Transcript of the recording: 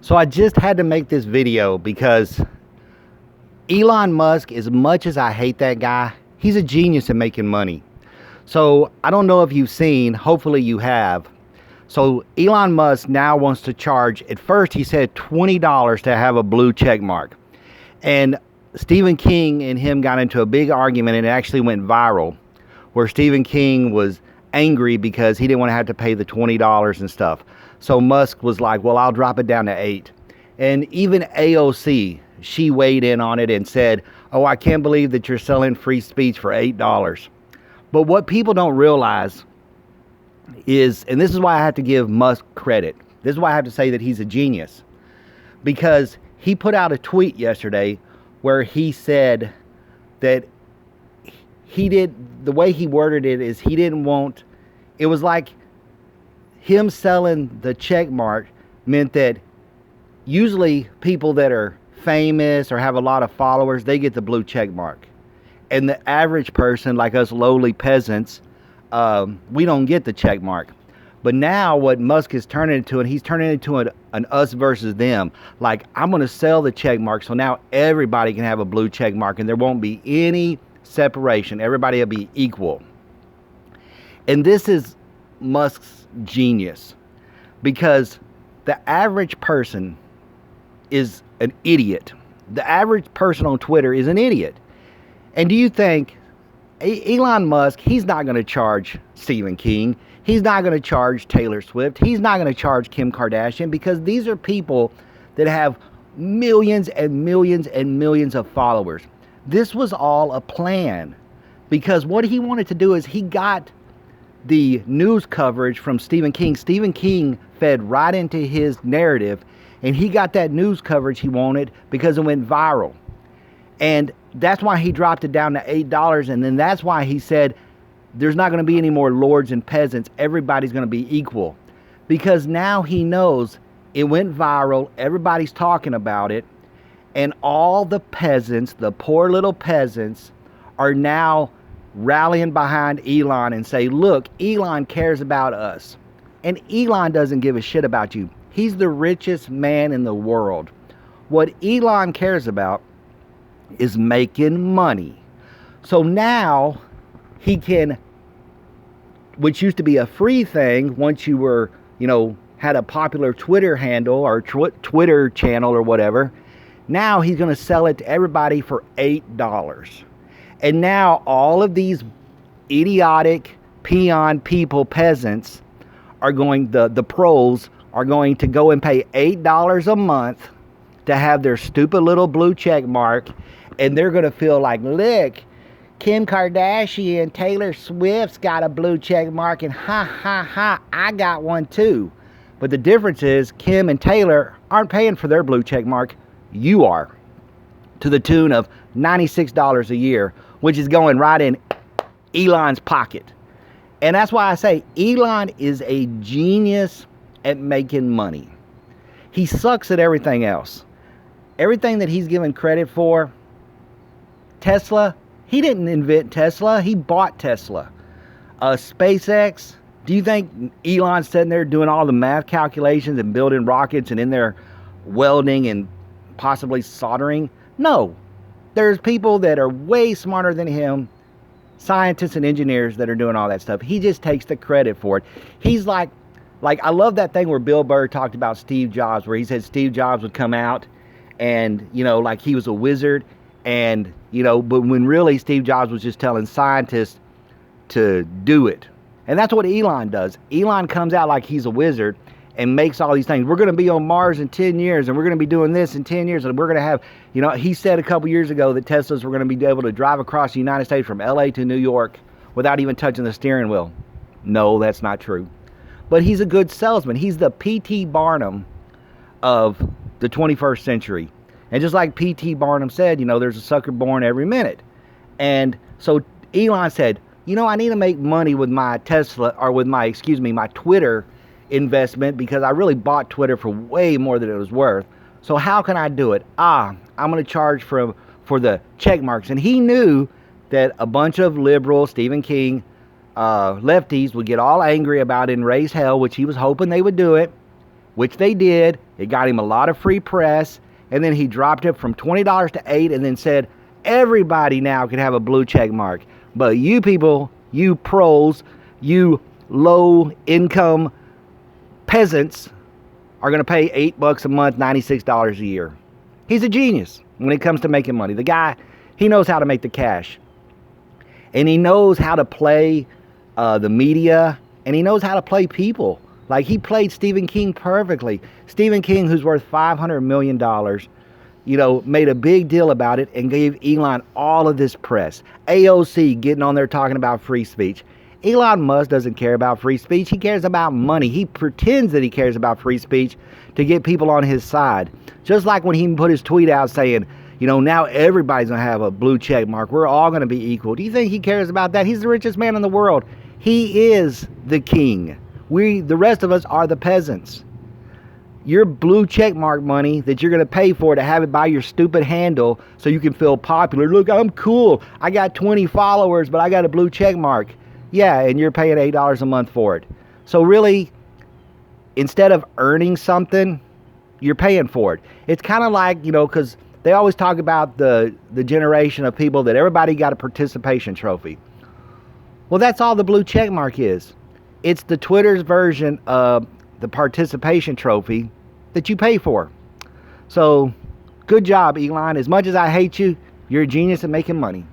So I just had to make this video because Elon Musk, as much as I hate that guy, he's a genius at making money. So I don't know if you've seen, hopefully you have. So Elon Musk now wants to charge, at first he said $20 to have a blue check mark. And Stephen King and him got into a big argument, and it actually went viral, where Stephen King was angry because he didn't want to have to pay the $20 and stuff. So Musk was like, well, I'll drop it down to $8. And even AOC, she weighed in on it and said, oh, I can't believe that you're selling free speech for $8. But what people don't realize is, and this is why I have to give Musk credit, this is why I have to say that he's a genius, because he put out a tweet yesterday where he said that the way he worded it is he didn't want, it was like him selling the check mark meant that usually people that are famous or have a lot of followers, they get the blue check mark. And the average person, like us lowly peasants, we don't get the check mark. But now what Musk is turning into, and he's turning into an us versus them. Like, I'm going to sell the check mark, so now everybody can have a blue check mark, and there won't be any separation. Everybody will be equal. And this is Musk's genius, because the average person is an idiot. The average person on Twitter is an idiot. And do you think Elon Musk, he's not going to charge Stephen King, he's not going to charge Taylor Swift, he's not going to charge Kim Kardashian, because these are people that have millions and millions and millions of followers. This was all a plan, because what he wanted to do is he got the news coverage from Stephen King. Stephen King fed right into his narrative, and he got that news coverage he wanted because it went viral. And that's why he dropped it down to $8, and then that's why he said there's not going to be any more lords and peasants. Everybody's going to be equal, because now he knows it went viral. Everybody's talking about it, and all the peasants, the poor little peasants, are now rallying behind Elon and say, look, Elon cares about us. And Elon doesn't give a shit about you. He's the richest man in the world. What Elon cares about is making money. So now he can, which used to be a free thing once you were, had a popular Twitter handle or Twitter channel or whatever, now he's going to sell it to everybody for $8. And now all of these idiotic peon people, peasants, are going, the pros are going to go and pay $8 a month to have their stupid little blue check mark. And they're going to feel like, look, Kim Kardashian, Taylor Swift's got a blue check mark, and ha, ha, ha, I got one too. But the difference is Kim and Taylor aren't paying for their blue check mark. You are, to the tune of $96 a year, which is going right in Elon's pocket. And that's why I say Elon is a genius at making money. He sucks at everything else. Everything that he's given credit for, Tesla, he didn't invent Tesla, he bought Tesla. SpaceX, do you think Elon's sitting there doing all the math calculations and building rockets and in there welding and possibly soldering? No. There's people that are way smarter than him, scientists and engineers, that are doing all that stuff. He just takes the credit for it. He's like I love that thing where Bill Burr talked about Steve Jobs, where he said Steve Jobs would come out and, like he was a wizard, and, but when really Steve Jobs was just telling scientists to do it. And that's what Elon does. Elon comes out like he's a wizard and makes all these things. We're going to be on Mars in 10 years, and we're going to be doing this in 10 years, and we're going to have, he said a couple years ago that Teslas were going to be able to drive across the United States from LA to New York without even touching the steering wheel. No, that's not true. But he's a good salesman. He's the P.T. Barnum of the 21st century. And just like P.T. Barnum said, there's a sucker born every minute. And so Elon said, I need to make money with my Tesla, or with my Twitter investment, because I really bought Twitter for way more than it was worth. So how can I do it? I'm going to charge for the check marks. And he knew that a bunch of liberal Stephen King lefties would get all angry about it and raise hell, which he was hoping they would do it, which they did. It got him a lot of free press, and then he dropped it from $20 to $8 and then said, everybody now can have a blue check mark. But you people, you pros, you low income peasants are going to pay $8 a month, $96 a year. He's a genius when it comes to making money. The guy, he knows how to make the cash. And he knows how to play the media, and he knows how to play people. Like, he played Stephen King perfectly. Stephen King, who's worth $500 million, made a big deal about it and gave Elon all of this press. AOC getting on there talking about free speech. Elon Musk doesn't care about free speech. He cares about money. He pretends that he cares about free speech to get people on his side. Just like when he put his tweet out saying, now everybody's going to have a blue check mark. We're all going to be equal. Do you think he cares about that? He's the richest man in the world. He is the king. The rest of us are the peasants. Your blue check mark money that you're going to pay for to have it by your stupid handle so you can feel popular. Look, I'm cool. I got 20 followers, but I got a blue check mark. Yeah, and you're paying $8 a month for it. So really, instead of earning something, you're paying for it. It's kind of like, because they always talk about the generation of people that everybody got a participation trophy. Well, that's all the blue check mark is. It's the Twitter's version of the participation trophy that you pay for. So, good job, Elon. As much as I hate you, you're a genius at making money.